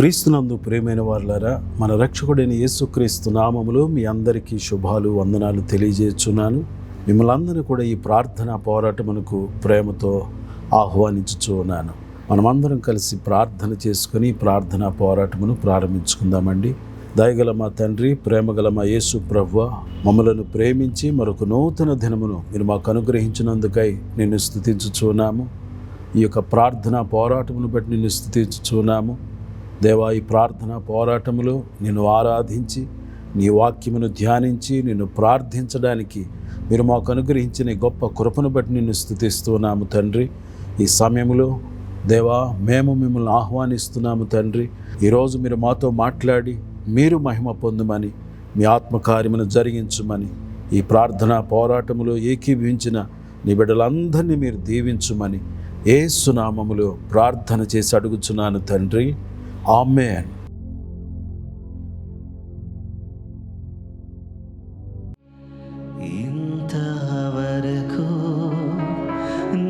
క్రీస్తునందు ప్రియమైన వారులారా, మన రక్షకుడైన యేసుక్రీస్తు నామములో మీ అందరికీ శుభాలు, వందనాలు తెలియజేస్తున్నాను. మిమ్మల్ని అందరినీ కూడా ఈ ప్రార్థనా పోరాటమునకు ప్రేమతో ఆహ్వానించుచున్నాను. మనమందరం కలిసి ప్రార్థన చేసుకుని ప్రార్థనా పోరాటమును ప్రారంభించుకుందామండి. దయగల మా తండ్రి, ప్రేమగల మా యేసు ప్రభువా, మమ్మలను ప్రేమించి మరొక నూతన దినమును మీరు మాకు అనుగ్రహించినందుకై నిన్ను స్తుతించుచున్నాము. ఈ యొక్క ప్రార్థనా పోరాటమును బట్టి నిన్ను స్తుతించుచున్నాము. దేవా, ఈ ప్రార్థనా పోరాటములో నిన్ను ఆరాధించి నీ వాక్యమును ధ్యానించి నిన్ను ప్రార్థించడానికి మీరు మాకు అనుగ్రహించిన గొప్ప కృపను బట్టి నిన్ను స్తుతిస్తున్నాము తండ్రి. ఈ సమయంలో దేవా, మేము మిమ్మల్ని ఆహ్వానిస్తున్నాము తండ్రి. ఈరోజు మీరు మాతో మాట్లాడి మీరు మహిమ పొందుమని, మీ ఆత్మకార్యమును జరిగించుమని, ఈ ప్రార్థనా పోరాటములో ఏకీభవించిన నీ బిడ్డలందరినీ మీరు దీవించుమని యేసు నామములో ప్రార్థన చేసి అడుగుచున్నాను తండ్రి. ఆమేన్. ఇంతవరకు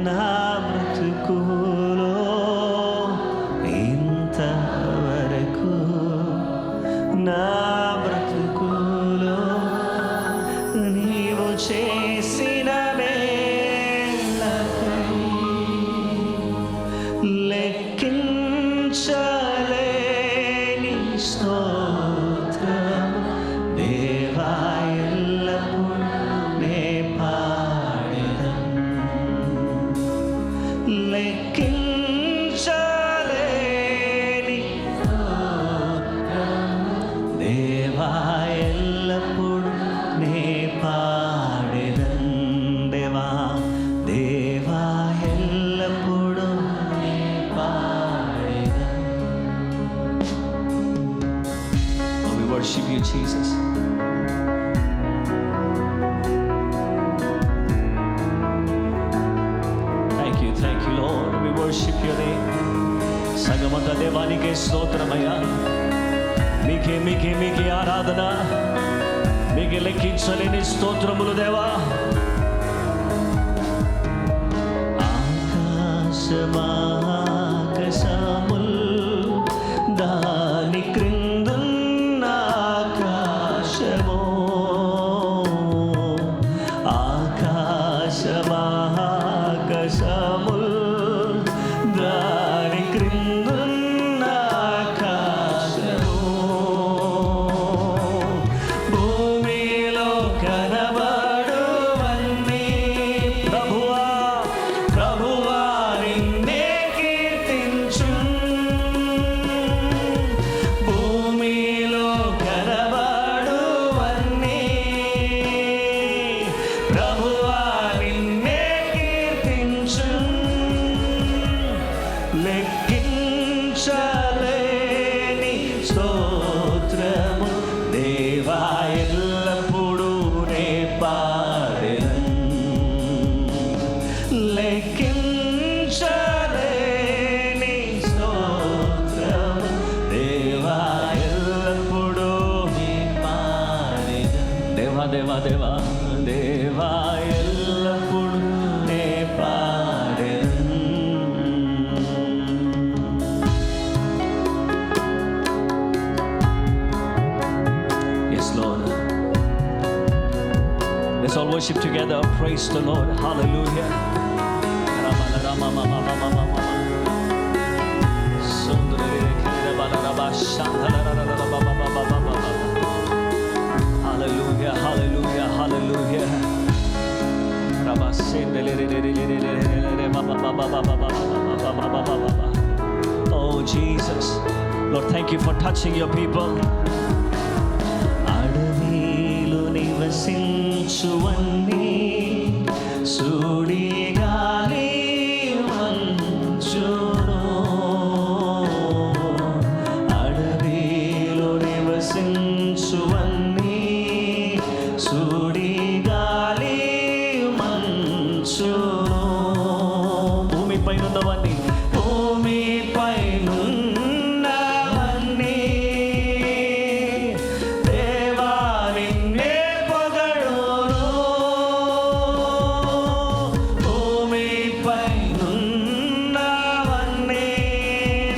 నా బ్రతుకులో, ఇంతవరకు నా బ్రతుకులో నీవు చేసిన మేలకై లెక్కించలేని స్తోత్రం దేవా, ఎల్లప్పుడూ నే పాడెదను. లెక్కించలేని స్తోత్రం దేవా, ఎల్లప్పుడూ నే పాడెదను. దేవా, దేవా, ఎల్లప్పుడూ నే పాడెదను. Oh, we worship you, Jesus. Thank you, Lord. We worship your name. సంగమంత దేవానికే స్తోత్రమయ్యా. మీకే మీకే మీకే ఆరాధన, మీకే లెక్కించలేని స్తోత్రములు దేవా. ఆకాశమాకాశముల్ దాని క్రిందున్న ఆకాశమో, ఆకాశమాకాశముల్ దాని క్రిందున్న ఆకాశమో, భూమిలో కనబడువన్నీ ప్రభువా, ప్రభువా నిన్నే కీర్తించున్. భూమిలో కనబడువన్నీ ప్రభువా నిన్నే కీర్తించున్. లెక్కించలేని స్తోత్రము దేవా, ఎల్లప్పుడూ నే పాడెదను. లెక్కించలేని స్తోత్రము దేవా, ఎల్లప్పుడూ నే పాడెదను. దేవా, దేవా, దేవా, దేవా, ఎల్లప్పుడూ నే పాడెదను. Yes, Lord. Let's all worship together. Praise the Lord. Hallelujah. Hallelujah, hallelujah, hallelujah. Oh Jesus, Lord, thank you for touching your people. అడవిలో నివసించువన్నీ సుడిగాలి మంచును, అడవిలో నివసించువన్నీ సుడిగాలి మంచును, భూమిపై ఉన్నవన్నీ, భూమిపై ఉన్నవన్నీ దేవా నిన్నే పొగడును. భూమిపై ఉన్నవన్నీ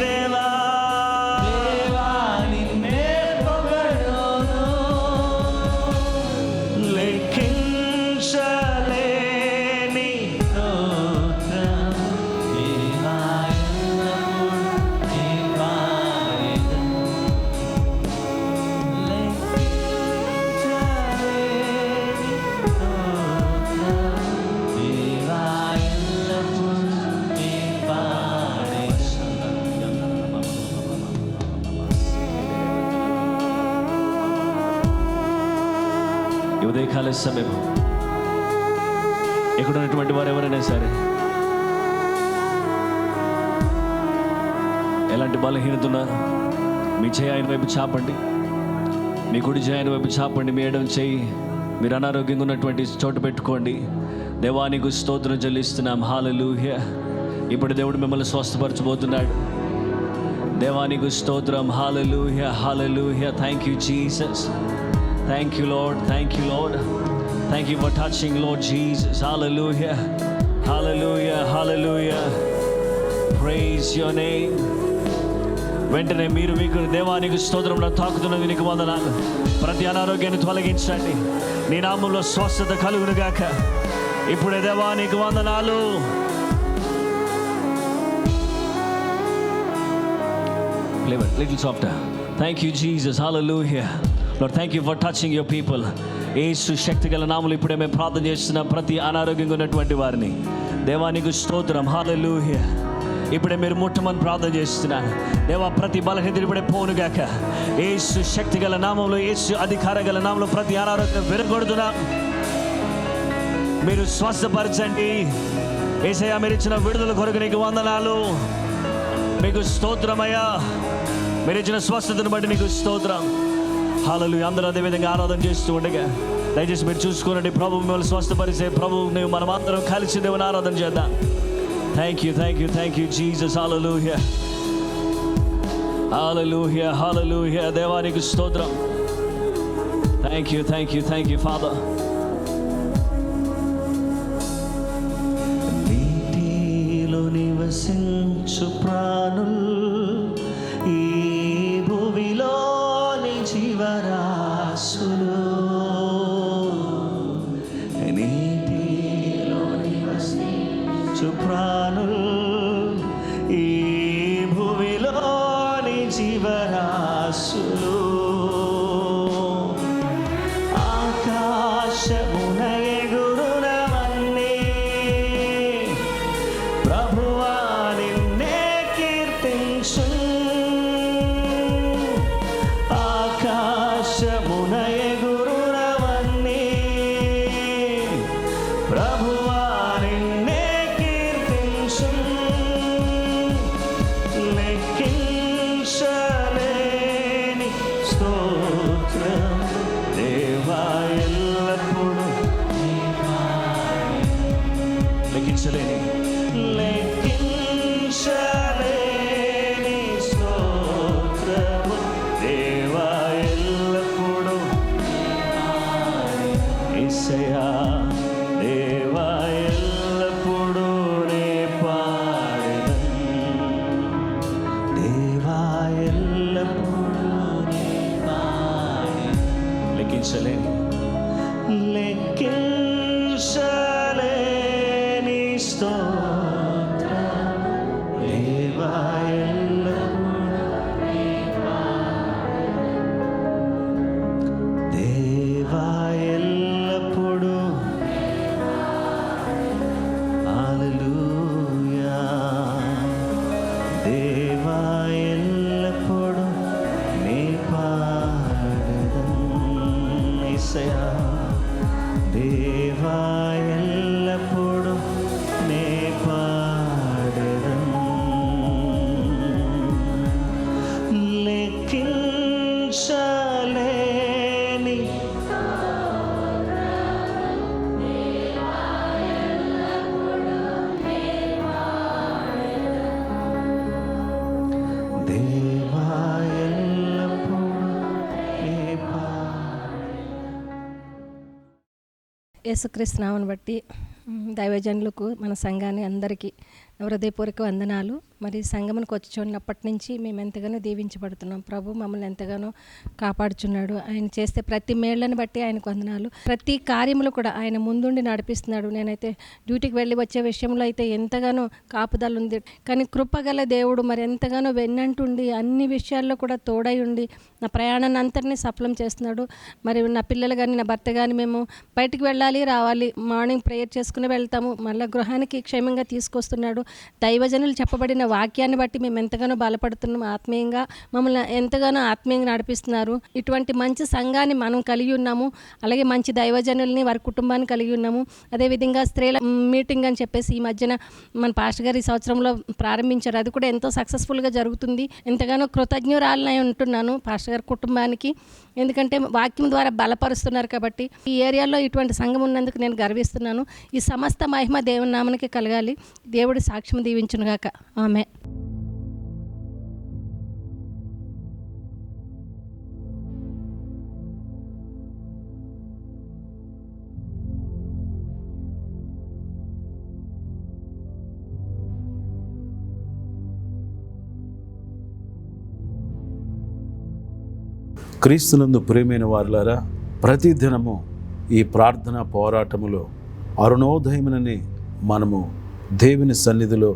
దేవా, ఈ ఉదయకాల సమయం ఇక్కడ ఉన్నటువంటి వారు ఎవరైనా సరే ఎలాంటి బలహీనత ఉన్నారు, మీ చేయి ఆయన వైపు చాపండి, మీ కుడి చేయి ఆయన వైపు చాపండి, మీ ఎడమ చేయి మీరు అనారోగ్యంగా ఉన్నటువంటి చోటు పెట్టుకోండి. దేవానికి స్తోత్రం చెల్లిస్తున్నాం. హల్లెలూయా. ఇప్పుడు దేవుడు మిమ్మల్ని స్వస్థపరచబోతున్నాడు. దేవానికి స్తోత్రం. Hallelujah, hallelujah. Thank you Jesus. Thank you Lord, thank you Lord. Thank you for touching Lord Jesus. Hallelujah, hallelujah, hallelujah. Praise your name. వెంటనే మీరు మీకు దేవానికి స్తోత్రంలో తాకుతున్నది నీకు వందనాలు. ప్రతి అనారోగ్యాన్ని తొలగించండి. నీ నామంలో స్వస్థత కలుగునుగాక. ఇప్పుడే దేవానికి వందనాలు. Little softer. Thank you Jesus. Hallelujah. Lord thank you for touching your people. యేసు శక్తి గల నామములో ఇప్పుడే మేము ప్రార్థన చేస్తున్న ప్రతి అనారోగ్యంగా ఉన్నటువంటి వారిని దేవానికి స్తోత్రం. హల్లెలూయా. ఇప్పుడే మీరు ముట్టమని ప్రార్థన చేస్తున్నాను. దేవా ప్రతి బలహీనత ఇప్పుడే పోనుగాక. యేసు శక్తి గల నామంలో, యేసు అధికార గల నామంలో ప్రతి అనారోగ్యం విరగొడుతున్నా. మీరు స్వస్థపరచండి. యేసయ్యా మీరు ఇచ్చిన విడుదల కొరకు నీకు వందనాలు. మీకు స్తోత్రమయ్యా. మీరు ఇచ్చిన స్వస్థతను బట్టి నీకు స్తోత్రం. హల్లెలూయా. అందరూ అదే విధంగా ఆరాధన చేస్తూ ఉండగా దయచేసి మీరు చూసుకోనండి. ప్రభు మిమ్మల్ని స్వస్థపరిచే ప్రభువు నువ్వు మనం అందరం కలిసి దేవుని ఆరాధన చేద్దాం. Thank you, thank you, thank you, Jesus. Hallelujah. Hallelujah, hallelujah. దేవానికి స్తోత్రం. Thank you, thank you, thank you, Father. నీటిలో నివసించు ప్రాణుల్ ఈ భూమిలోని జీవరాశులు నీటిలో నివసించు ప్రాణుల్ ఈ భూమిలోని జీవరాశులు ఆకాశమున ఎగురునవన్నీ ప్రభువా నిన్నే కీర్తించు. ఆకాశమున ఎగురునవన్నీ ప్రభువా నిన్నే కీర్తించు. లెక్కించలేని స్తోత్రం దేవా ఎల్లప్పుడూ. లెక్కించలేని స్తోత్రము దేవా ఎల్లప్పుడూ. యేసయ్యా దేవా ఎల్లప్పుడూ నే పాడెదను. దేవా ఎల్లప్పుడూ నే పాడెదను. లెక్కించలేని స్తోత్రం దేవా ఎల్లప్పుడూ దేవా ఎల్లప్పుడూ. హల్లెలూయా. దేవా ఎల్లప్పుడూ నీ పాడెదను. యేసయ్యా దేవా ఎల్లప్పుడూ నే పాడెదను. లెక్కించలేని దేవా ఎల్లప్పుడూ నే యేసుక్రీస్తు నామమును బట్టి దైవజనులకు మన సంఘాన్ని అందరికీ హృదయపూర్వక వందనాలు. మరి సంఘమునికి వచ్చి చూడనప్పటి నుంచి మేము ఎంతగానో దీవించబడుతున్నాం. ప్రభు మమ్మల్ని ఎంతగానో కాపాడుచున్నాడు. ఆయన చేస్తే ప్రతి మేళ్లను బట్టి ఆయనకు వందనాలు. ప్రతి కార్యములు కూడా ఆయన ముందుండి నడిపిస్తున్నాడు. నేనైతే డ్యూటీకి వెళ్ళి వచ్చే విషయంలో అయితే ఎంతగానో కాపుదల ఉంది. కానీ కృపగల దేవుడు మరి ఎంతగానో వెన్నంటుండి అన్ని విషయాల్లో కూడా తోడై ఉండి నా ప్రయాణాన్ని అంతటినీ సఫలం చేస్తున్నాడు. మరి నా పిల్లలు కానీ నా భర్త కానీ మేము బయటికి వెళ్ళాలి రావాలి, మార్నింగ్ ప్రేయర్ చేసుకుని వెళ్తాము, మళ్ళీ గృహానికి క్షేమంగా తీసుకొస్తున్నాడు. దైవజనులు చెప్పబడిన వాక్యాన్ని బట్టి మేము ఎంతగానో బలపడుతున్నాం. ఆత్మీయంగా మమ్మల్ని ఎంతగానో ఆత్మీయంగా నడిపిస్తున్నారు. ఇటువంటి మంచి సంఘాన్ని మనం కలిగి ఉన్నాము. అలాగే మంచి దైవజనుల్ని, వారి కుటుంబాన్ని కలిగి ఉన్నాము. అదేవిధంగా స్త్రీల మీటింగ్ అని చెప్పేసి ఈ మధ్యన మన పాస్టర్ గారు ఈ సంవత్సరంలో ప్రారంభించారు. అది కూడా ఎంతో సక్సెస్ఫుల్గా జరుగుతుంది. ఎంతగానో కృతజ్ఞురాలనై ఉంటున్నాను పాస్టర్ గారి కుటుంబానికి. ఎందుకంటే వాక్యం ద్వారా బలపరుస్తున్నారు కాబట్టి. ఈ ఏరియాలో ఇటువంటి సంఘం ఉన్నందుకు నేను గర్విస్తున్నాను. ఈ సమస్త మహిమ దేవుని నామానికి కలగాలి. దేవుడి సాక్ష్యం దీవించునుగాక. ఆమె క్రీస్తునందు ప్రియమైన వారులారా, ప్రతిదినము ఈ ప్రార్థనా పోరాటములో అరుణోదయమునని మనము దేవుని సన్నిధిలో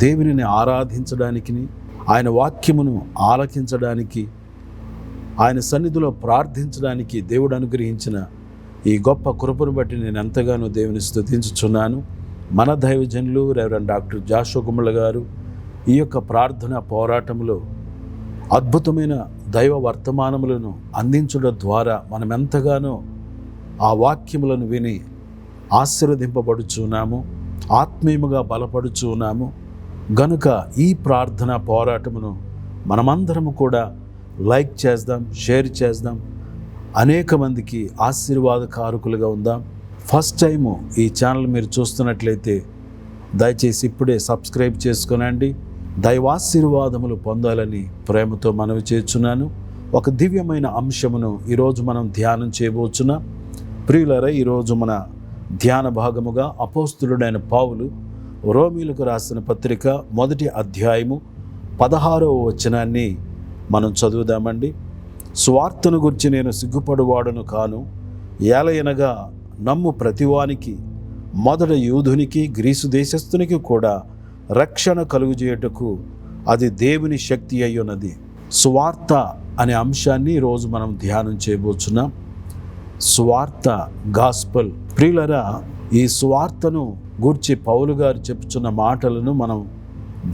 దేవునిని ఆరాధించడానికి, ఆయన వాక్యమును ఆలకించడానికి, ఆయన సన్నిధిలో ప్రార్థించడానికి దేవుడు అనుగ్రహించిన ఈ గొప్ప కృపను బట్టి నేను ఎంతగానో దేవుని స్తుతించుచున్నాను. మన దైవజనులు రెవరెండ్ డాక్టర్ జాషువా గుమ్మళ్ళ గారు ఈ యొక్క ప్రార్థనా పోరాటంలో అద్భుతమైన దైవ వర్తమానములను అందించడం ద్వారా మనం ఎంతగానో ఆ వాక్యములను విని ఆశీర్వదింపబడుచున్నాము, ఆత్మీయముగా బలపడుచున్నాము. గనుక ఈ ప్రార్థన పోరాటమును మనమందరము కూడా లైక్ చేద్దాం, షేర్ చేద్దాం, అనేక మందికి ఆశీర్వాదకారకులుగా ఉందాం. ఫస్ట్ టైము ఈ ఛానల్ మీరు చూస్తున్నట్లయితే దయచేసి ఇప్పుడే సబ్స్క్రైబ్ చేసుకునండి. దైవాశీర్వాదములు పొందాలని ప్రేమతో మనవి చేస్తున్నాను. ఒక దివ్యమైన అంశమును ఈరోజు మనం ధ్యానం చేయబోచున్నాం. ప్రియులారా, ఈరోజు మన ధ్యాన భాగముగా అపోస్తులుడైన పౌలు రోమీయులకు రాసిన పత్రిక 1వ అధ్యాయము 16వ వచనాన్ని మనం చదువుదామండి. స్వార్థను గురించి నేను సిగ్గుపడువాడను కాను, ఏలయనగా నమ్ము ప్రతివానికి, మొదట యూదునికి గ్రీసు దేశస్థునికి కూడా రక్షణ కలుగుచేయుటకు అది దేవుని శక్తి అయ్యున్నది. సువార్త అనే అంశాన్ని ఈరోజు మనం ధ్యానం చేయబోచున్నాం. సువార్త, గాస్పల్. ప్రియులరా, ఈ సువార్తను గూర్చి పౌలు గారు చెప్పుచున్న మాటలను మనం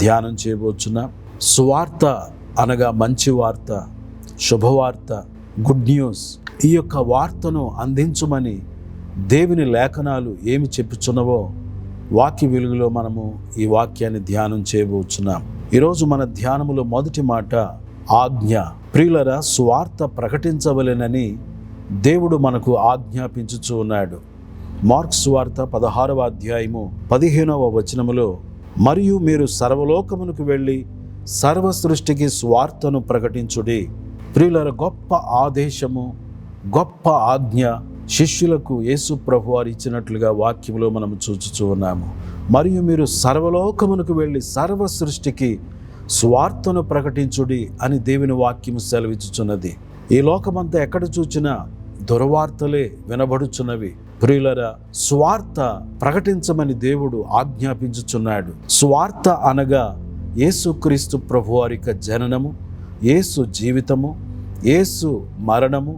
ధ్యానం చేయబోచున్నాం. సువార్త అనగా మంచి వార్త, శుభవార్త, గుడ్ న్యూస్. ఈ యొక్క వార్తను అందించమని దేవుని లేఖనాలు ఏమి చెప్పుచున్నవో వాక్య వెలుగులో మనము ఈ వాక్యాన్ని ధ్యానం చేయబోచున్నాం. ఈరోజు మన ధ్యానములో మొదటి మాట ఆజ్ఞ. ప్రియులరా, సువార్త ప్రకటించవలెనని దేవుడు మనకు ఆజ్ఞాపించుచూ ఉన్నాడు. మార్కు సువార్త 16వ అధ్యాయము 15వ వచనములో, మరియు మీరు సర్వలోకమునకు వెళ్ళి సర్వ సృష్టికి సువార్తను ప్రకటించుడి. ప్రియులరా, గొప్ప ఆదేశము, గొప్ప ఆజ్ఞ శిష్యులకు యేసు ప్రభువారు ఇచ్చినట్లుగా వాక్యంలో మనం చూచుచూ ఉన్నాము. మరియు మీరు సర్వలోకమునకు వెళ్ళి సర్వ సృష్టికి స్వార్థను ప్రకటించుడి అని దేవుని వాక్యము సెలవిచ్చుచున్నది. ఈ లోకమంతా ఎక్కడ చూచినా దుర్వార్తలే వినబడుచున్నవి. ప్రియులరా, స్వార్థ ప్రకటించమని దేవుడు ఆజ్ఞాపించుచున్నాడు. స్వార్థ అనగా యేసుక్రీస్తు ప్రభువారి యొక్క జననము, యేసు జీవితము, యేసు మరణము,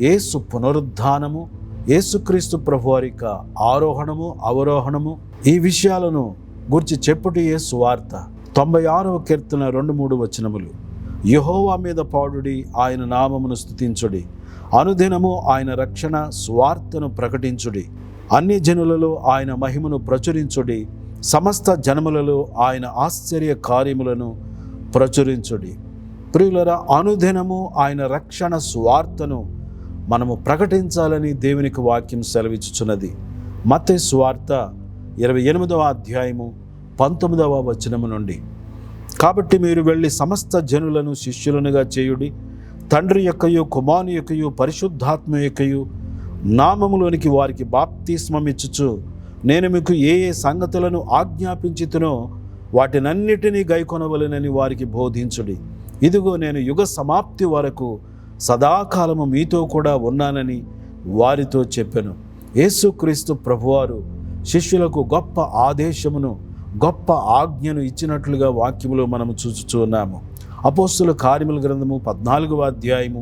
యేసు పునరుద్ధానము, యేసుక్రీస్తు ప్రభువారి యొక్క ఆరోహణము, అవరోహణము, ఈ విషయాలను గురించి చెప్పుటయే సువార్త. 96వ కీర్తన 2-3 వచనములు, యెహోవా మీద పాడుడి, ఆయన నామమును స్తుతించుడి, అనుదినము ఆయన రక్షణ సువార్తను ప్రకటించుడి, అన్ని జనులలో ఆయన మహిమను ప్రచురించుడి, సమస్త జనములలో ఆయన ఆశ్చర్య కార్యములను ప్రచురించుడి. ప్రియులరా, అనుదినము ఆయన రక్షణ సువార్తను మనము ప్రకటించాలని దేవునికి వాక్యం సెలవిచ్చుచున్నది. మత్తయి సువార్త 28వ అధ్యాయము 19వ వచనము నుండి, కాబట్టి మీరు వెళ్ళి సమస్త జనులను శిష్యులనుగా చేయుడి, తండ్రి యొక్కయు కుమారుని యొక్కయు పరిశుద్ధాత్మ యొక్కయు నామములోనికి వారికి బాప్తిస్మమిచ్చుచు నేను మీకు ఏ ఏ సంగతులను ఆజ్ఞాపించితునో వాటినన్నిటినీ గైకొనవలెనని వారికి బోధించుడి. ఇదిగో నేను యుగ సమాప్తి వరకు సదాకాలము మీతో కూడా ఉన్నానని వారితో చెప్పెను. యేసుక్రీస్తు ప్రభువారు శిష్యులకు గొప్ప ఆదేశమును, గొప్ప ఆజ్ఞను ఇచ్చినట్లుగా వాక్యములో మనము చూచుచూ ఉన్నాము. అపోస్తుల కార్యముల గ్రంథము 14వ అధ్యాయము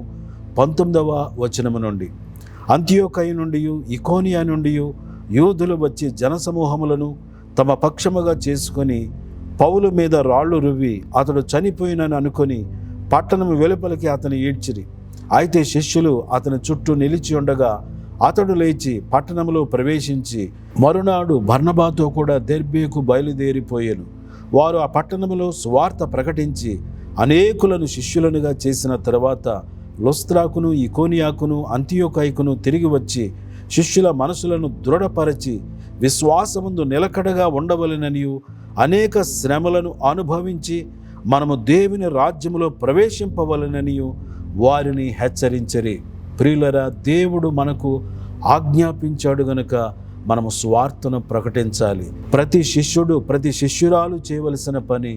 19వ వచనము నుండి, అంతియోకయ నుండి ఇకోనియా నుండి యూదులు వచ్చి జనసమూహములను తమ పక్షముగా చేసుకొని పౌలు మీద రాళ్ళు రువ్వి అతడు చనిపోయినని అనుకొని పట్టణం వెలుపలికి అతను ఈడ్చిరి. అయితే శిష్యులు అతని చుట్టూ నిలిచి ఉండగా అతడు లేచి పట్టణంలో ప్రవేశించి మరునాడు బర్నబాతో కూడా దెర్బేకు బయలుదేరిపోయాను. వారు ఆ పట్టణంలో సువార్త ప్రకటించి అనేకులను శిష్యులనుగా చేసిన తర్వాత లుస్త్రాకును, ఇకోనియాకును, అంతియోకైకును తిరిగి వచ్చి శిష్యుల మనసులను దృఢపరచి విశ్వాసమందు నిలకడగా ఉండవలెననియు అనేక శ్రమలను అనుభవించి మనము దేవుని రాజ్యములో ప్రవేశింపవలెననియు వారిని హెచ్చరించరి. ప్రియులరా, దేవుడు మనకు ఆజ్ఞాపించాడు గనుక మనము సువార్తను ప్రకటించాలి. ప్రతి శిష్యుడు, ప్రతి శిష్యురాలు చేయవలసిన పని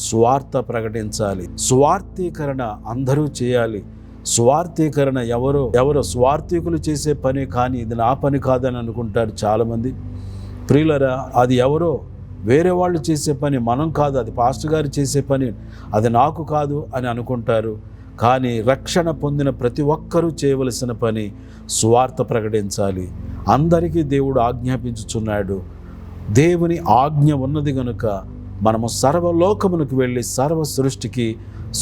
సువార్త ప్రకటించాలి. సువార్థీకరణ అందరూ చేయాలి. సువార్థీకరణ ఎవరో స్వార్థికులు చేసే పని, కానీ ఇది నా పని కాదని అనుకుంటారు చాలామంది. ప్రియులరా, అది ఎవరో వేరే వాళ్ళు చేసే పని, మనం కాదు, అది పాస్టర్ గారు చేసే పని, అది నాకు కాదు అని అనుకుంటారు. కానీ రక్షణ పొందిన ప్రతి ఒక్కరూ చేయవలసిన పని సువార్త ప్రకటించాలి. అందరికీ దేవుడు ఆజ్ఞాపించుచున్నాడు. దేవుని ఆజ్ఞ ఉన్నది కనుక మనము సర్వలోకమునకు వెళ్ళి సర్వ సృష్టికి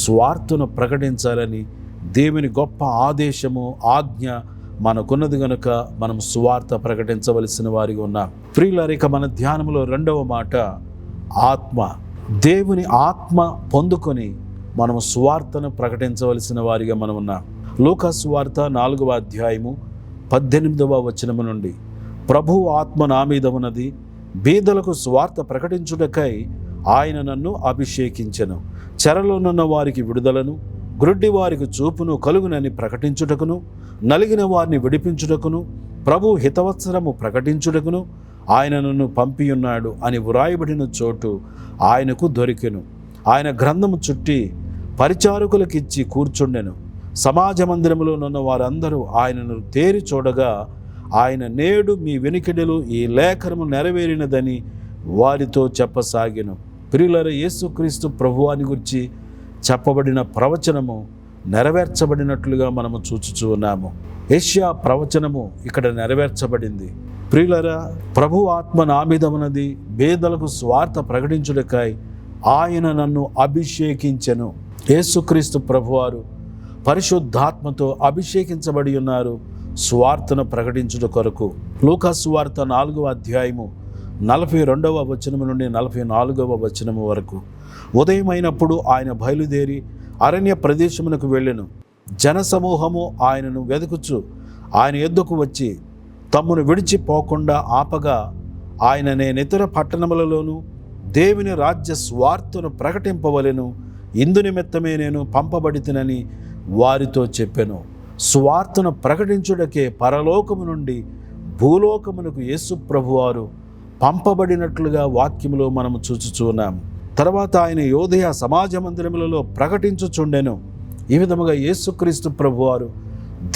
సువార్తను ప్రకటించాలని దేవుని గొప్ప ఆదేశము, ఆజ్ఞ మనకున్నది కనుక మనం సువార్త ప్రకటించవలసిన వారిగా ఉన్నాం. ప్రియులారా, ఇక మన ధ్యానంలో రెండవ మాట ఆత్మ. దేవుని ఆత్మ పొందుకొని మనము సువార్తను ప్రకటించవలసిన వారిగా మనం ఉన్నాం. లూకా సువార్త 4వ అధ్యాయము 18వ వచనము నుండి, ప్రభువు ఆత్మ నా మీద ఉన్నది, బీదలకు సువార్త ప్రకటించుటకై ఆయన నన్ను అభిషేకించెను, చెరలోనున్న వారికి విడుదలను, గ్రుడ్డి వారికి చూపును కలుగునని ప్రకటించుటకును, నలిగిన వారిని విడిపించుటకును, ప్రభు హితవత్సరము ప్రకటించుటకును ఆయన నన్ను పంపియున్నాడు అని వ్రాయబడిన చోటు ఆయనకు దొరికెను. ఆయన గ్రంథము చుట్టి పరిచారకులకిచ్చి కూర్చుండెను. సమాజ మందిరములో ఉన్న వారందరూ ఆయనను తేరి చూడగా ఆయన, నేడు మీ వెనుకడిలో ఈ లేఖనము నెరవేరినదని వారితో చెప్పసాగెను. ప్రియులారా, యేసుక్రీస్తు ప్రభువాని గురించి చెప్పబడిన ప్రవచనము నెరవేర్చబడినట్లుగా మనము చూచుచూ ఉన్నాము. యెషయా ప్రవచనము ఇక్కడ నెరవేర్చబడింది. ప్రియులారా, ప్రభు ఆత్మ నా మీద ఉన్నది, బేదలకు స్వార్థ ప్రకటించుటకై ఆయన నన్ను అభిషేకించెను. యేసుక్రీస్తు ప్రభువారు పరిశుద్ధాత్మతో అభిషేకించబడి ఉన్నారు సువార్తను ప్రకటించుట కొరకు. లూకా సువార్త 4వ అధ్యాయము 42వ వచనము నుండి 44వ వచనము వరకు. ఉదయమైనప్పుడు ఆయన బయలుదేరి అరణ్య ప్రదేశమునకు వెళ్ళెను. జనసమూహము ఆయనను వెదుకుచు ఆయన యొద్దకు వచ్చి తమ్మును విడిచిపోకుండా ఆపగా ఆయన, నేనితర పట్టణములలోనూ దేవుని రాజ్య స్వార్థను ప్రకటింపవలెను, ఇందు నిమిత్తమే నేను పంపబడితినని వారితో చెప్పెను. స్వార్థను ప్రకటించుటకే పరలోకము నుండి భూలోకమునకు యేసు ప్రభువారు పంపబడినట్లుగా వాక్యములో మనము చూచుచున్నాము. తర్వాత ఆయన యోదయ సమాజ మందిరములలో ప్రకటించుచుండెను. ఈ విధముగా యేసుక్రీస్తు ప్రభువారు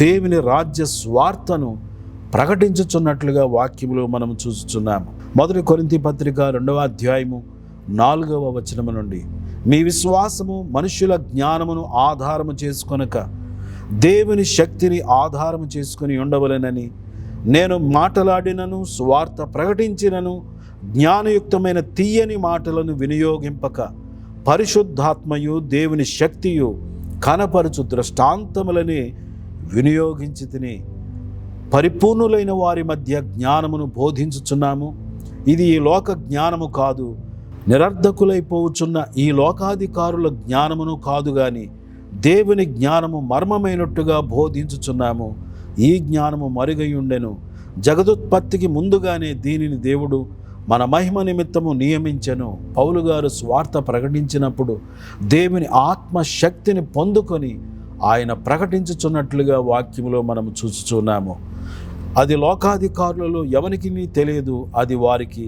దేవుని రాజ్య స్వార్థను ప్రకటించుచున్నట్లుగా వాక్యములో మనం చూస్తున్నాము. 1 కొరింథీ పత్రిక 2వ అధ్యాయము 4వ వచనము నుండి, మీ విశ్వాసము మనుష్యుల జ్ఞానమును ఆధారము చేసుకొనక దేవుని శక్తిని ఆధారము చేసుకుని ఉండవలెనని నేను మాటలాడినను సువార్త ప్రకటించినను జ్ఞానయుక్తమైన తీయని మాటలను వినియోగింపక పరిశుద్ధాత్మయు దేవుని శక్తియు కనపరచు దృష్టాంతములని వినియోగించి తిని పరిపూర్ణులైన వారి మధ్య జ్ఞానమును బోధించుచున్నాము. ఇది ఈ లోక జ్ఞానము కాదు, నిరర్ధకులైపోవచ్చున్న ఈ లోకాధికారుల జ్ఞానమును కాదు, గాని దేవుని జ్ఞానము మర్మమైనట్టుగా బోధించుచున్నాము. ఈ జ్ఞానము మరుగయుండెను. జగదుత్పత్తికి ముందుగానే దీనిని దేవుడు మన మహిమ నిమిత్తము నియమించెను. పౌలు గారు స్వార్థ ప్రకటించినప్పుడు దేవుని ఆత్మ శక్తిని పొందుకొని ఆయన ప్రకటించుచున్నట్లుగా వాక్యములో మనము చూచుచున్నాము. అది లోకాధికారులలో ఎవరికి తెలియదు, అది వారికి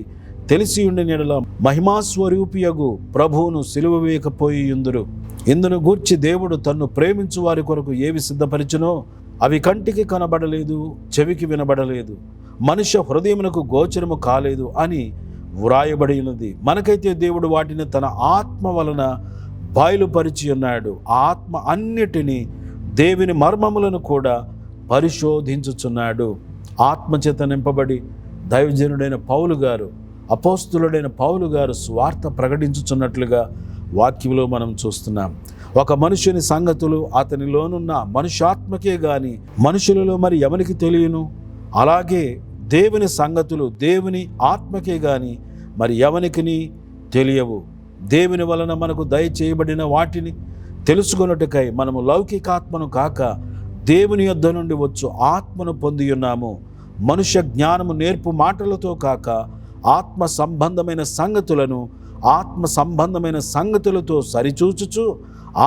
తెలిసి ఉండిన యెడల మహిమాస్వరూపియగు ప్రభువును సిలువ వేయకపోయి యుందురు. ఇందును గూర్చి దేవుడు తన్ను ప్రేమించు వారి కొరకు ఏవి సిద్ధపరిచినో అవి కంటికి కనబడలేదు, చెవికి వినబడలేదు, మనుష్య హృదయమునకు గోచరము కాలేదు అని వ్రాయబడి ఉన్నది. మనకైతే దేవుడు వాటిని తన ఆత్మ వలన బయలుపరిచి ఉన్నాడు. ఆ ఆత్మ అన్నిటినీ, దేవుని మర్మములను కూడా పరిశోధించుచున్నాడు. ఆత్మచేత నింపబడి దైవజనుడైన పౌలు గారు అపోస్తులుడైన పౌలు గారు స్వార్థ ప్రకటించుచున్నట్లుగా వాక్యంలో మనం చూస్తున్నాం. ఒక మనుషుని సంగతులు అతనిలోనున్న మనుష్యాత్మకే గాని మనుషులలో మరి ఎవరికి తెలియను, అలాగే దేవుని సంగతులు దేవుని ఆత్మకే గాని మరి ఎవనికిని తెలియవు. దేవుని వలన మనకు దయచేయబడిన వాటిని తెలుసుకొనుటకై మనము లౌకికాత్మను కాక దేవుని యొద్ద నుండి వచ్చు ఆత్మను పొంది ఉన్నాము. మనుష్య జ్ఞానము నేర్పు మాటలతో కాక ఆత్మ సంబంధమైన సంగతులను ఆత్మ సంబంధమైన సంగతులతో సరిచూచుచు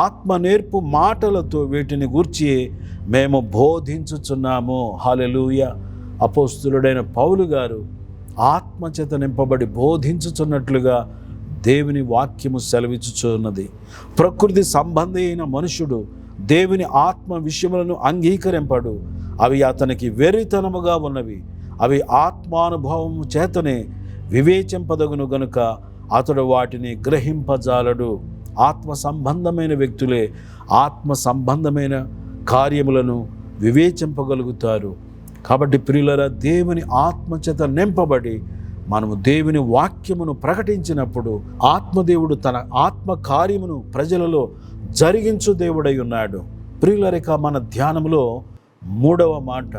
ఆత్మ నేర్పు మాటలతో వీటిని గూర్చి మేము బోధించుచున్నాము. హల్లెలూయా. అపోస్తులుడైన పౌలు గారు ఆత్మచేత నింపబడి బోధించుచున్నట్లుగా దేవుని వాక్యము సెలవిచ్చుచున్నది. ప్రకృతి సంబంధి అయిన మనుషుడు దేవుని ఆత్మ విషయములను అంగీకరింపడు. అవి అతనికి వెర్రితనముగా ఉన్నవి. అవి ఆత్మానుభవము చేతనే వివేచింపదగును గనుక అతడు వాటిని గ్రహింపజాలడు. ఆత్మ సంబంధమైన వ్యక్తులే ఆత్మ సంబంధమైన కార్యములను వివేచింపగలుగుతారు. కాబట్టి ప్రియులారా, దేవుని ఆత్మచేత నింపబడి మనము దేవుని వాక్యమును ప్రకటించినప్పుడు ఆత్మదేవుడు తన ఆత్మ కార్యమును ప్రజలలో జరిగించు దేవుడై ఉన్నాడు. ప్రియులరిక మన ధ్యానంలో 3వ మాట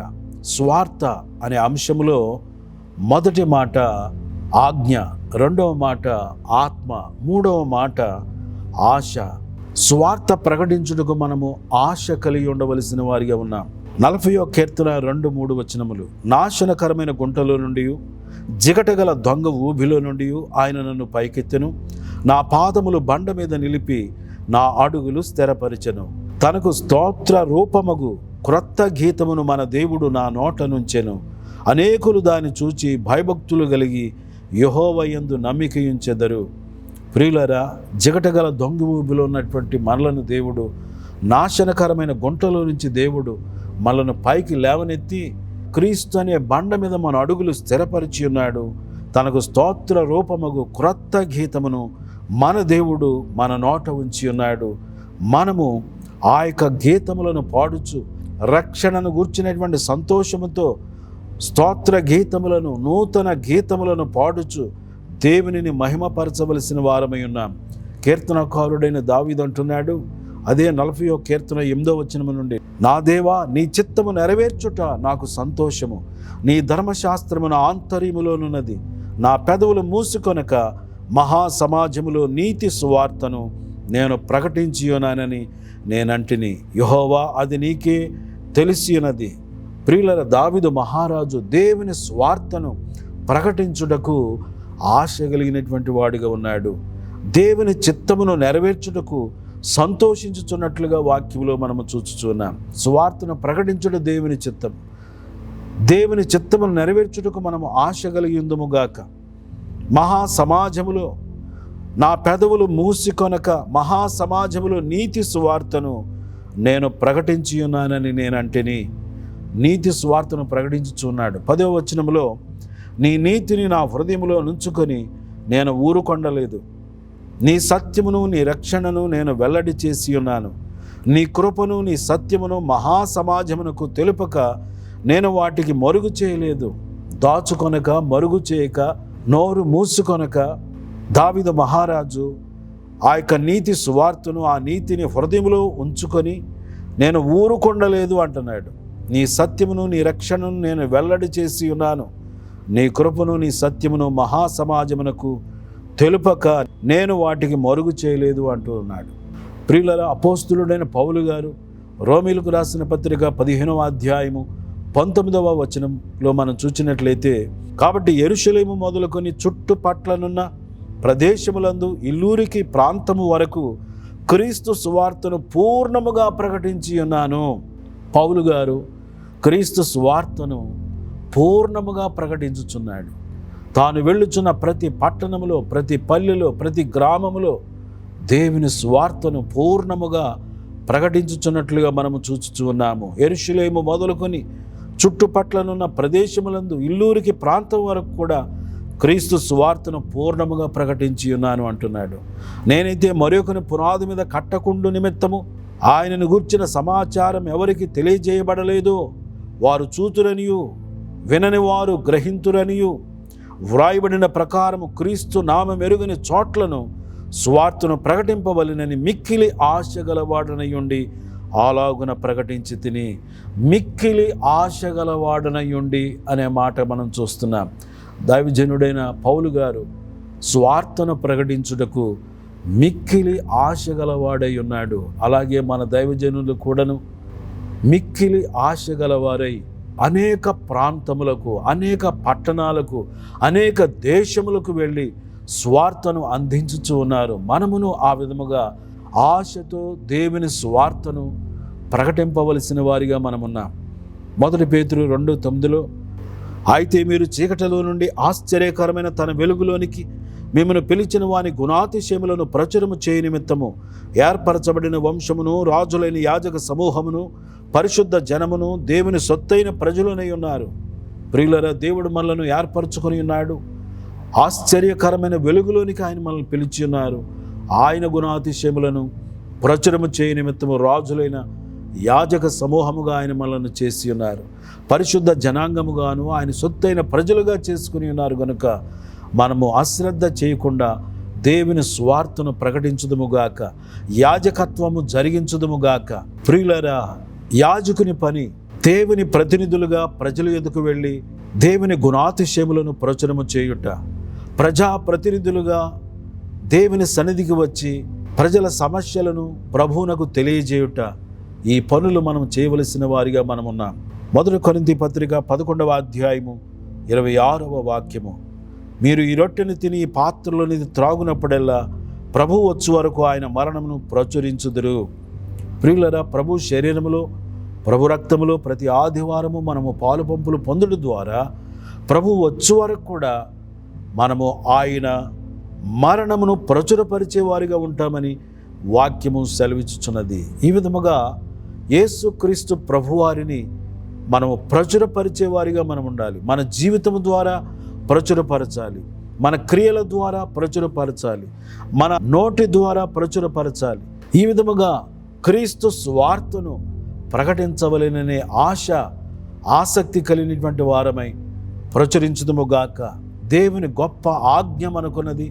స్వార్థ అనే అంశములో మొదటి మాట ఆజ్ఞ, 2వ మాట ఆత్మ, 3వ మాట ఆశ. స్వార్థ ప్రకటించుటకు మనము ఆశ కలిగి ఉండవలసిన వారిగా ఉన్నాం. 40వ కీర్తన 2-3 వచనములు. నాశనకరమైన గుంటలో నుండి జిగటగల దొంగ ఊబిలో నుండి ఆయన నన్ను పైకెత్తెను. నా పాదములు బండ మీద నిలిపి నా అడుగులు స్థిరపరిచెను. తనకు స్తోత్ర రూపమగు క్రొత్త గీతమును మన దేవుడు నా నోట నుంచెను. అనేకులు దాన్ని చూచి భయభక్తులు కలిగి యెహోవా యందు నమ్మికయుంచెదరు. ప్రియులరా, జిగటగల దొంగ ఊబిలో ఉన్నటువంటి మనలను దేవుడు, నాశనకరమైన గుంటలో నుంచి దేవుడు మనలను పైకి లేవనెత్తి క్రీస్తు అనే బండ మీద మన అడుగులు స్థిరపరిచి ఉన్నాడు. తనకు స్తోత్ర రూపమగు క్రొత్త గీతమును మన దేవుడు మన నోట ఉంచి ఉన్నాడు. మనము ఆ యొక్క గీతములను పాడుచు రక్షణను గూర్చినటువంటి సంతోషముతో స్తోత్ర గీతములను, నూతన గీతములను పాడుచు దేవునిని మహిమపరచవలసిన వారమై ఉన్నాం. కీర్తనకారుడైన దావీదు అంటున్నాడు, అదే 40వ కీర్తన 8వ వచనము నుండి, నా దేవా, నీ చిత్తము నెరవేర్చుట నాకు సంతోషము. నీ ధర్మశాస్త్రమున ఆంతర్యములోనున్నది. నా పెదవులు మూసుకొనక మహా సమాజములో నీతి సువార్తను నేను ప్రకటించి ఉన్నానని నేనంటిని. యెహోవా, అది నీకే తెలిసి ఉన్నది. ప్రియులర, దావీదు మహారాజు దేవుని స్వార్థను ప్రకటించుటకు ఆశ కలిగినటువంటి వాడిగా ఉన్నాడు. దేవుని చిత్తమును నెరవేర్చుటకు సంతోషించుచున్నట్లుగా వాక్యంలో మనము చూచుచున్నాం. సువార్తను ప్రకటించుట దేవుని చిత్తం. దేవుని చిత్తమును నెరవేర్చుటకు మనము ఆశ కలిగి ఉందుముగాక. మహాసమాజములో నా పెదవులు మూసికొనక మహాసమాజములో నీతి సువార్తను నేను ప్రకటించి ఉన్నానని నేనంటిని. నీతి సువార్తను ప్రకటించుచున్నాడు. 10వ వచనములో, నీ నీతిని నా హృదయములో నుంచుకొని నేను ఊరుకొండలేదు. నీ సత్యమును నీ రక్షణను నేను వెల్లడి చేసి ఉన్నాను. నీ కృపను నీ సత్యమును మహాసమాజమునకు తెలుపక నేను వాటికి మరుగు చేయలేదు. దాచుకొనక మరుగు చేయక నోరు మూసుకొనక దావీదు మహారాజు ఆ యొక్క నీతి సువార్తను, ఆ నీతిని హృదయములో ఉంచుకొని నేను ఊరుకొండలేదు అంటున్నాడు. నీ సత్యమును నీ రక్షణను నేను వెల్లడి చేసి ఉన్నాను. నీ కృపను నీ సత్యమును మహాసమాజమునకు తెలుపక నేను వాటికి మరుగు చేయలేదు అంటూ ఉన్నాడు. ప్రియులరా, అపోస్తులుడైన పౌలు గారు రోమీలకు రాసిన పత్రిక 15వ అధ్యాయము 19వ వచనంలో మనం చూసినట్లయితే, కాబట్టి యెరూషలేము మొదలుకొని చుట్టుపట్లనున్న ప్రదేశములందు ఇల్లూరికి ప్రాంతము వరకు క్రీస్తు సువార్తను పూర్ణముగా ప్రకటించి ఉన్నాను. పౌలు గారు క్రీస్తు సువార్తను పూర్ణముగా ప్రకటించుచున్నాడు. తాను వెళ్ళుచున్న ప్రతి పట్టణములో, ప్రతి పల్లెలో, ప్రతి గ్రామములో దేవుని సువార్తను పూర్ణముగా ప్రకటించుచున్నట్లుగా మనము చూచుచూ ఉన్నాము. యెరూషలేము మొదలుకొని చుట్టుపట్లనున్న ప్రదేశములందు ఇల్లూరికి ప్రాంతం వరకు కూడా క్రీస్తు సువార్తను పూర్ణముగా ప్రకటించి ఉన్నాను అంటున్నాడు. నేనైతే మరొకని పునాది మీద కట్టకుండు నిమిత్తము ఆయనను గూర్చిన సమాచారం ఎవరికి తెలియజేయబడలేదు. వారు చూతురనియు వినని వారు గ్రహింతురనియు వ్రాయబడిన ప్రకారము క్రీస్తు నామం ఎరుగని చోట్లను సువార్తను ప్రకటింపవలెనని మిక్కిలి ఆశ గలవాడనయుండి అలాగున ప్రకటించి తిని. మిక్కిలి ఆశ గలవాడనయుండి అనే మాట మనం చూస్తున్నాం. దైవజనుడైన పౌలు గారు స్వార్థను ప్రకటించుటకు మిక్కిలి ఆశ గలవాడై ఉన్నాడు. అలాగే మన దైవజనులు కూడాను మిక్కిలి ఆశ గలవారై అనేక ప్రాంతములకు, అనేక పట్టణాలకు, అనేక దేశములకు వెళ్ళి స్వార్థను అందించుచూ ఉన్నారు. మనమును ఆ విధముగా ఆశతో దేవుని స్వార్థను ప్రకటింపవలసిన వారిగా మనమున్నాం. 1 పేతురు 2:9 అయితే మీరు చీకటిలో నుండి ఆశ్చర్యకరమైన తన వెలుగులోనికి మిమ్మల్ని పిలిచిన వాని గుణాతిశయములను ప్రచురము చేయ నిమిత్తము ఏర్పరచబడిన వంశమును, రాజులైన యాజక సమూహమును, పరిశుద్ధ జనమును, దేవుని సొత్తైన ప్రజలనై ఉన్నారు. ప్రియులరా, దేవుడు మనలను ఏర్పరచుకొని ఉన్నాడు. ఆశ్చర్యకరమైన వెలుగులోనికి ఆయన మనల్ని పిలిచి ఉన్నారు. ఆయన గుణాతిశయములను ప్రచురము చేయ నిమిత్తము రాజులైన యాజక సమూహముగా ఆయన మనలను చేసి ఉన్నారు. పరిశుద్ధ జనాంగముగాను ఆయన సొత్తైన ప్రజలుగా చేసుకుని ఉన్నారు. కనుక మనము అశ్రద్ధ చేయకుండా దేవుని స్వార్థను ప్రకటించుదుముగాక, యాజకత్వము జరిగించుదుముగాక. ప్రియులరా, యాజకుని పని దేవుని ప్రతినిధులుగా ప్రజల ఎదుకు వెళ్ళి దేవుని గుణాతిశయములను ప్రచురము చేయుట, ప్రజాప్రతినిధులుగా దేవుని సన్నిధికి వచ్చి ప్రజల సమస్యలను ప్రభువునకు తెలియజేయుట, ఈ పనులు మనం చేయవలసిన వారిగా మనమున్నాం. 1 కొరింథీ పత్రిక 11వ అధ్యాయము 26వ వాక్యము, మీరు ఈ రొట్టెను తిని ఈ పాత్రలోని త్రాగునప్పుడల్లా ప్రభువు వచ్చు వరకు ఆయన మరణమును ప్రచురించుదురు. ప్రియులరా, ప్రభు శరీరములో, ప్రభు రక్తములో ప్రతి ఆదివారము మనము పాలు పంపులు పొందుట ద్వారా ప్రభు వచ్చు వరకు కూడా మనము ఆయన మరణమును ప్రచురపరిచే వారిగా ఉంటామని వాక్యము సెలవిచ్చుచున్నది. ఈ విధముగా యేసుక్రీస్తు ప్రభువారిని మనము ప్రచురపరిచే వారిగా మనం ఉండాలి. మన జీవితం ద్వారా ప్రచురపరచాలి, మన క్రియల ద్వారా ప్రచురపరచాలి, మన నోటి ద్వారా ప్రచురపరచాలి. ఈ విధముగా క్రీస్తు స్వార్థను ప్రకటించవలెననే ఆసక్తి కలిగినటువంటి వారమై ప్రచురించుదుముగాక. దేవుని గొప్ప ఆజ్ఞ మనకున్నది,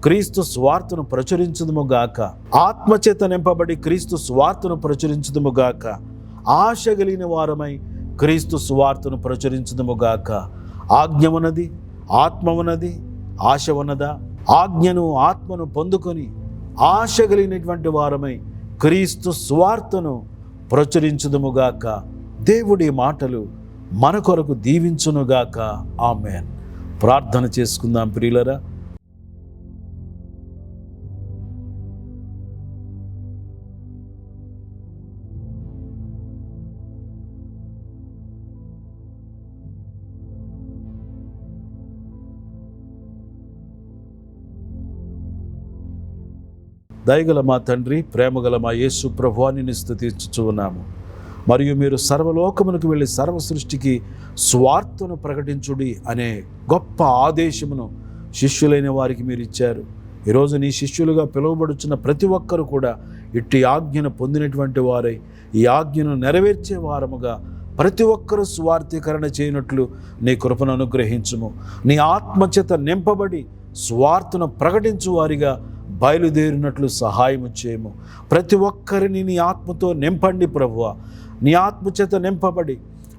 క్రీస్తు స్వార్థను ప్రచురించుదుముగాక. ఆత్మచేత నింపబడి క్రీస్తు స్వార్థను ప్రచురించుదుముగాక. ఆశ కలిగిన వారమై క్రీస్తు స్వార్థను ప్రచురించుదుముగాక. ఆజ్ఞ ఉన్నది, ఆత్మ ఉన్నది, ఆశ ఉన్నదా? ఆజ్ఞను, ఆత్మను పొందుకొని ఆశ కలిగినటువంటి వారమై క్రీస్తు స్వార్థను ప్రచురించుదుముగాక. దేవుడి మాటలు మన కొరకు దీవించునుగాక. ఆమేన్. ప్రార్థన చేసుకుందాం ప్రియులరా. దయగల మా తండ్రి, ప్రేమగల మా యేసు ప్రభువాని స్తుతించుచు ఉన్నాము. మరియు మీరు సర్వలోకమునకు వెళ్ళి సర్వ సృష్టికి స్వార్థను ప్రకటించుడి అనే గొప్ప ఆదేశమును శిష్యులైన వారికి మీరు ఇచ్చారు. ఈరోజు నీ శిష్యులుగా పిలువబడుచున్న ప్రతి ఒక్కరు కూడా ఇట్టి ఆజ్ఞను పొందినటువంటి వారై ఈ ఆజ్ఞను నెరవేర్చే వారముగా ప్రతి ఒక్కరూ స్వార్థీకరణ చేయనట్లు నీ కృపను అనుగ్రహించుము. నీ ఆత్మచేత నింపబడి స్వార్థను ప్రకటించు వారిగా బయలుదేరినట్లు సహాయము చేయము. ప్రతి ఒక్కరిని నీ ఆత్మతో నింపండి ప్రభువా. నీ ఆత్మచేత నింపబడి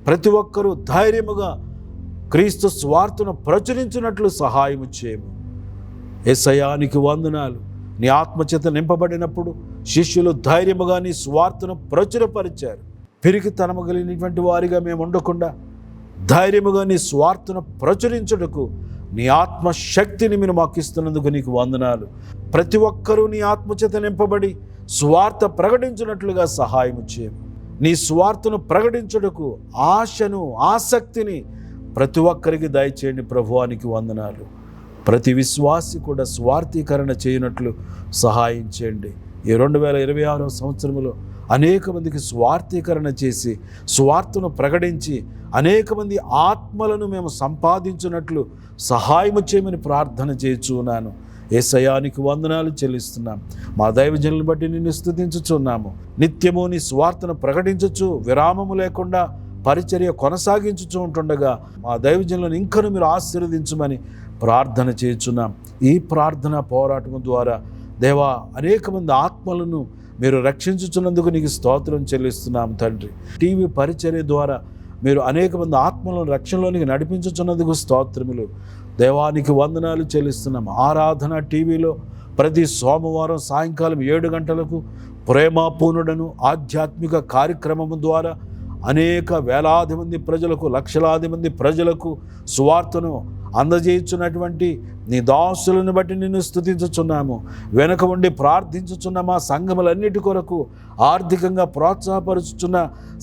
ప్రతి ఒక్కరూ ధైర్యముగా క్రీస్తు స్వార్థను ప్రచురించినట్లు సహాయము చేయము. యేసయ్యా నీకు వందనాలు. నీ ఆత్మచేత నింపబడినప్పుడు శిష్యులు ధైర్యముగా నీ స్వార్థను ప్రచురపరిచారు. పిరికితనము కలిగినటువంటి వారిగా మేము ఉండకుండా ధైర్యముగా నీ స్వార్థను ప్రచురించుటకు నీ ఆత్మశక్తిని మీరు మాకు ఇస్తున్నందుకు నీకు వందనాలు. ప్రతి ఒక్కరూ నీ ఆత్మచేత నింపబడి స్వార్థ ప్రకటించినట్లుగా సహాయం చేయము. నీ స్వార్థను ప్రకటించుటకు ఆశను, ఆసక్తిని ప్రతి ఒక్కరికి దయచేయండి ప్రభువానికి వందనాలు. ప్రతి విశ్వాసి కూడా స్వార్థీకరణ చేయనట్లు సహాయం చేయండి. ఈ 2026వ సంవత్సరంలో అనేక మందికి స్వార్థీకరణ చేసి స్వార్థను ప్రకటించి అనేక మంది ఆత్మలను మేము సంపాదించినట్లు సహాయము చేయమని ప్రార్థన చేయుచున్నాను. యేసయ్యానికి వందనాలు చెల్లిస్తున్నాం. మా దైవజనులను బట్టి నిన్ను స్తుతించుచున్నాము. నిత్యము నీ స్వార్థను ప్రకటించచ్చు, విరామము లేకుండా పరిచర్య కొనసాగించుచూ ఉంటుండగా మా దైవజనులను ఇంకను మీరు ఆశీర్వదించమని ప్రార్థన చేయుచున్నాం. ఈ ప్రార్థన పోరాటం ద్వారా దేవా అనేక మంది ఆత్మలను మీరు రక్షించుచున్నందుకు నీకు స్తోత్రం చెల్లిస్తున్నాం తండ్రి. టీవీ పరిచర్య ద్వారా మీరు అనేక మంది ఆత్మలను రక్షణలోనికి నడిపించుచున్నందుకు స్తోత్రములు. దేవానికి వందనాలు చెల్లిస్తున్నాం. ఆరాధన టీవీలో ప్రతి సోమవారం సాయంకాలం 7 గంటలకు ప్రేమపూర్ణుడను ఆధ్యాత్మిక కార్యక్రమం ద్వారా అనేక వేలాది మంది ప్రజలకు, లక్షలాది మంది ప్రజలకు సువార్తను అందజేయుచున్నటువంటి నీ దాసులను బట్టి నిన్ను స్తుతించుచున్నాము. వెనక ఉండి ప్రార్థించుచున్న మా సంఘములన్నిటి కొరకు, ఆర్థికంగా ప్రోత్సాహపరుచుచున్న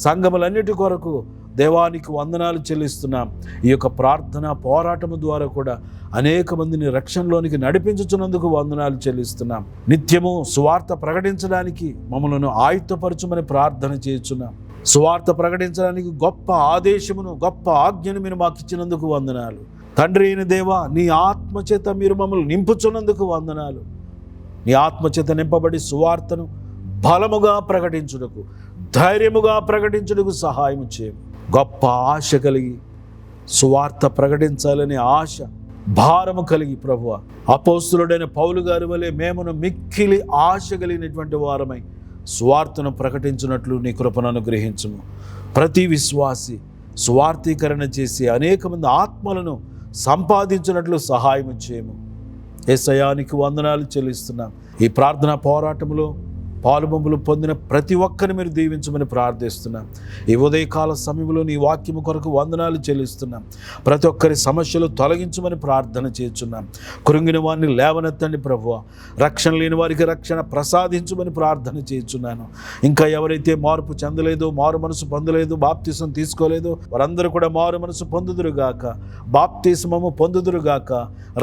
సంఘములన్నిటి కొరకు దేవానికి వందనాలు చెల్లిస్తున్నాం. ఈ యొక్క ప్రార్థన పోరాటము ద్వారా కూడా అనేక మందిని రక్షణలోనికి నడిపించుచున్నందుకు వందనాలు చెల్లిస్తున్నాం. నిత్యము సువార్త ప్రకటించడానికి మమ్మలను ఆయుత్తపరచుమని ప్రార్థన చేయుచున్నాం. సువార్త ప్రకటించడానికి గొప్ప ఆదేశమును, గొప్ప ఆజ్ఞను మీరు మాకు ఇచ్చినందుకు వందనాలు. తండ్రి అయిన దేవా, నీ ఆత్మచేత మీరు మమ్మల్ని నింపుచున్నందుకు వందనాలు. నీ ఆత్మచేత నింపబడి సువార్తను బలముగా ప్రకటించుటకు, ధైర్యముగా ప్రకటించుటకు సహాయం చేయము. గొప్ప ఆశ కలిగి సువార్త ప్రకటించాలనే ఆశ, భారము కలిగి ప్రభువా, అపోస్తులుడైన పౌలు గారి వలె మేమును మిక్కిలి ఆశ కలిగినటువంటి వారమై సువార్తను ప్రకటించినట్లు నీ కృపను అనుగ్రహించుము. ప్రతి విశ్వాసి సువార్తీకరణ చేసి అనేక మంది ఆత్మలను సంపాదించినట్లు సహాయం చేయము. యేసయ్యానికి వందనాలు చెల్లిస్తున్నాం. ఈ ప్రార్థనా పోరాటంలో పాలుబొమ్మలు పొందిన ప్రతి ఒక్కరిని మీరు దీవించమని ప్రార్థిస్తున్నాం. ఈ ఉదయకాల సమయంలో నీ వాక్యము కొరకు వందనాలు చెల్లిస్తున్నాం. ప్రతి ఒక్కరి సమస్యలు తొలగించమని ప్రార్థన చేస్తున్నాం. కృంగిన వారిని లేవనెత్తండి ప్రభువా. రక్షణ లేని వారికి రక్షణ ప్రసాదించమని ప్రార్థన చేస్తున్నాను. ఇంకా ఎవరైతే మార్పు చెందలేదో, మారు మనసు పొందలేదో, బాప్తిసం తీసుకోలేదో వారందరూ కూడా మారు మనసు పొందుదురుగాక, బాప్తిస్మము పొందుదురుగాక,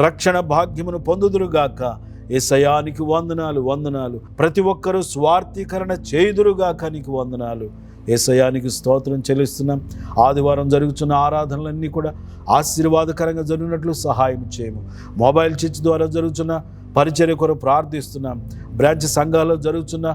రక్షణ భాగ్యమును పొందుదురుగాక. యేసయ్యానికి వందనాలు, వందనాలు. ప్రతి ఒక్కరూ స్వార్థీకరణ చేయుదురుగాక, నీకు వందనాలు. యేసయ్యానికి స్తోత్రం చెల్లిస్తున్నాం. ఆదివారం జరుగుతున్న ఆరాధనలన్నీ కూడా ఆశీర్వాదకరంగా జరిగినట్లు సహాయం చేయము. మొబైల్ చర్చ్ ద్వారా జరుగుతున్న పరిచర్య కొరకు ప్రార్థిస్తున్నాం. బ్రాంచ్ సంఘాల్లో జరుగుతున్న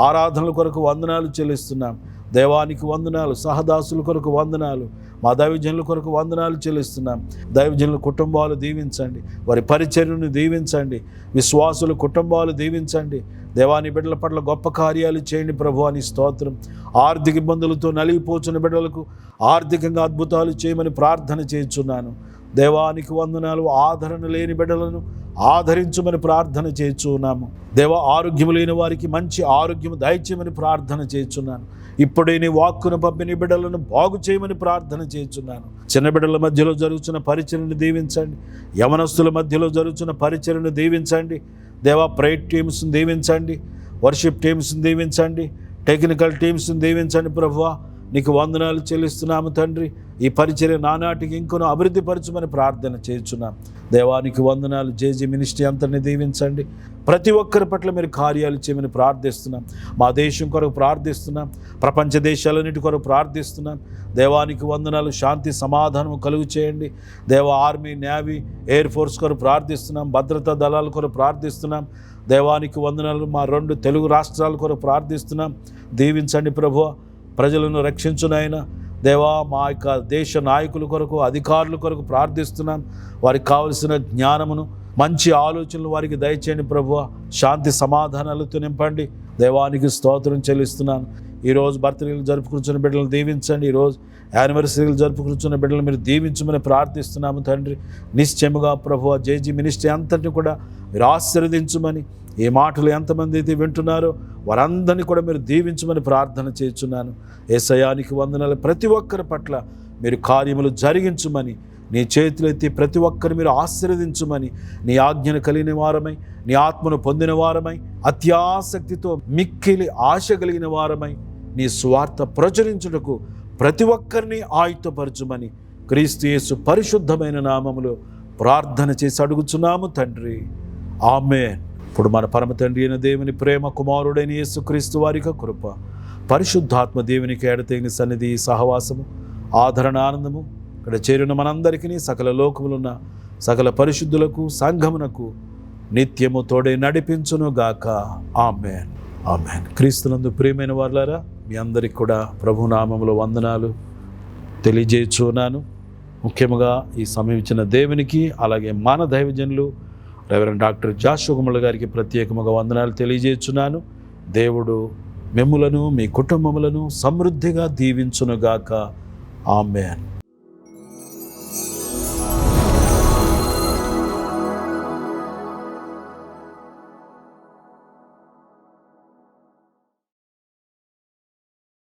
ఆరాధనల కొరకు వందనాలు చెల్లిస్తున్నాం. దేవానికి వందనాలు. సహదాసుల కొరకు వందనాలు. మా దైవజనుల కొరకు వందనాలు చెల్లిస్తున్నాం. దైవజనుల కుటుంబాలు దీవించండి, వారి పరిచర్యను దీవించండి, విశ్వాసుల కుటుంబాలు దీవించండి. దేవాని బిడ్డల పట్ల గొప్ప కార్యాలు చేయండి ప్రభు అని స్తోత్రం. ఆర్థిక ఇబ్బందులతో నలిగిపోచున్న బిడ్డలకు ఆర్థికంగా అద్భుతాలు చేయమని ప్రార్థన చేయుచున్నాను. దేవానికి వందనాలు. ఆదరణ లేని బిడ్డలను ఆదరించమని ప్రార్థన చేయుచున్నాము. దేవ, ఆరోగ్యము లేని వారికి మంచి ఆరోగ్యం దయచేయమని ప్రార్థన చేయుచున్నాను. ఇప్పుడే నీ వాక్కును పంపిన బిడ్డలను బాగు చేయమని ప్రార్థన చేయుచున్నాను. చిన్న బిడ్డల మధ్యలో జరుగుతున్న పరిచర్యను దీవించండి. యవనస్తుల మధ్యలో జరుగుతున్న పరిచర్యను దీవించండి. దేవా, ప్రేయర్ టీమ్స్ని దీవించండి, వర్షిప్ టీమ్స్ని దీవించండి, టెక్నికల్ టీమ్స్ని దీవించండి ప్రభువా. నీకు వందనాలు చెల్లిస్తున్నాము తండ్రి. ఈ పరిచర్య నానాటికి ఇంకొన అభివృద్ధి పరచమని ప్రార్థన చేస్తున్నాం. దేవానికి వందనాలు. జేజీ మినిస్ట్రీ అంతటిని దీవించండి. ప్రతి ఒక్కరి పట్ల మీరు కార్యాలు చేయమని ప్రార్థిస్తున్నాం. మా దేశం కొరకు ప్రార్థిస్తున్నాం. ప్రపంచ దేశాలన్నిటి కొరకు ప్రార్థిస్తున్నాం. దేవానికి వందనాలు. శాంతి సమాధానం కలుగు చేయండి. ఆర్మీ, నేవీ, ఎయిర్ ఫోర్స్ కొరకు ప్రార్థిస్తున్నాం. భద్రతా దళాల కొరకు ప్రార్థిస్తున్నాం. దేవానికి వందనాలు. మా 2 తెలుగు రాష్ట్రాల కొరకు ప్రార్థిస్తున్నాం. దీవించండి ప్రభువా. ప్రజలను రక్షించునైనా దేవా, మా యొక్క దేశ నాయకుల కొరకు, అధికారుల కొరకు ప్రార్థిస్తున్నాం. వారికి కావలసిన జ్ఞానమును, మంచి ఆలోచనలు వారికి దయచేయండి ప్రభువా. శాంతి సమాధానాలతో నింపండి. దేవానికి స్తోత్రం చెల్లిస్తున్నాను. ఈరోజు బర్త్డేలు జరుపుకుంటున్న బిడ్డలను దీవించండి. ఈరోజు యానివర్సరీలు జరుపుకుంటున్న బిడ్డలు మీరు దీవించమని ప్రార్థిస్తున్నాము తండ్రి. నిశ్చయముగా ప్రభువా, జేజీ మినిస్ట్రీ అంతటిని కూడా మీరు ఆశీర్వదించమని, ఈ మాటలు ఎంతమంది అయితే వింటున్నారో వారందరినీ కూడా మీరు దీవించమని ప్రార్థన చేస్తున్నాను. యేసయ్యానికి వందనాలు. ప్రతి ఒక్కరి పట్ల మీరు కార్యములు జరిగించమని, నీ చేతులెత్తి ప్రతి ఒక్కరిని మీరు ఆశీర్వదించమని, నీ ఆజ్ఞను కలిగిన వారమై, నీ ఆత్మను పొందిన వారమై, అత్యాసక్తితో మిక్కిలి ఆశ కలిగిన వారమై నీ స్వార్థ ప్రచురించుటకు ప్రతి ఒక్కరిని ఆయుత్తపరచుమని క్రీస్తు యేసు పరిశుద్ధమైన నామములో ప్రార్థన చేసి అడుగుచున్నాము తండ్రి. ఆమేన్. ఇప్పుడు మన పరమ తండ్రి అయిన దేవుని ప్రేమ, కుమారుడైన యేసు క్రీస్తు వారికి కృప, పరిశుద్ధాత్మ దేవునికి ఎడతెగిన సన్నిధి, సహవాసము, ఆదరణ, ఆనందము ఇక్కడ చేరిన మనందరికీ, సకల లోకములున్న సకల పరిశుద్ధులకు, సంఘమునకు నిత్యము తోడే నడిపించునుగాక. ఆమేన్. ఆమేన్. క్రీస్తునందు ప్రియమైన వారులారా, మీ అందరికి కూడా ప్రభునామములో వందనాలు. తెలియజేస్తున్నాను. ముఖ్యంగా ఈ సమయం ఇచ్చిన దేవునికి, అలాగే మన దైవజనులు రెవరెండ్ డాక్టర్ జాషువా గారికి ప్రత్యేకముగా వందనాలు తెలియజేస్తున్నాను. దేవుడు మిమ్ములను, మీ కుటుంబములను సమృద్ధిగా దీవించునుగాక. ఆమేన్.